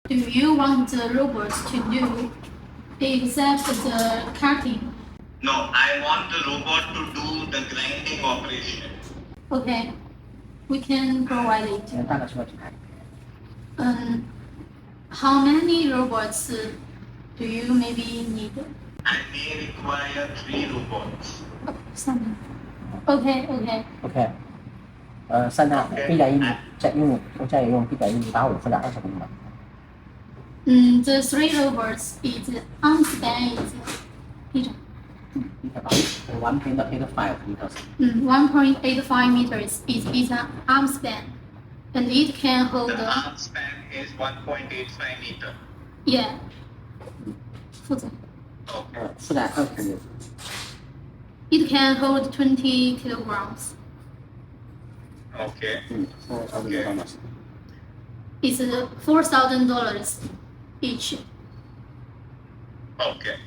do you want the robot to do except the cutting? No, I want the robot to do the grinding operation. Okay, we can provide it. 大概需要几台？ How many robots do you maybe need? I may require 3 robots. Some. Okay. OK，3台 1.1我家也用1.185或者20公的。The 3 robots is arm span is 1.85 meters. 1.85 meters is its arm span, and it can hold. The arm span is 1.85 meter. Yeah. 负责。 Okay. 负载20 It can hold 20 kilograms. Okay. $4,000. It's $4,000 each. Okay.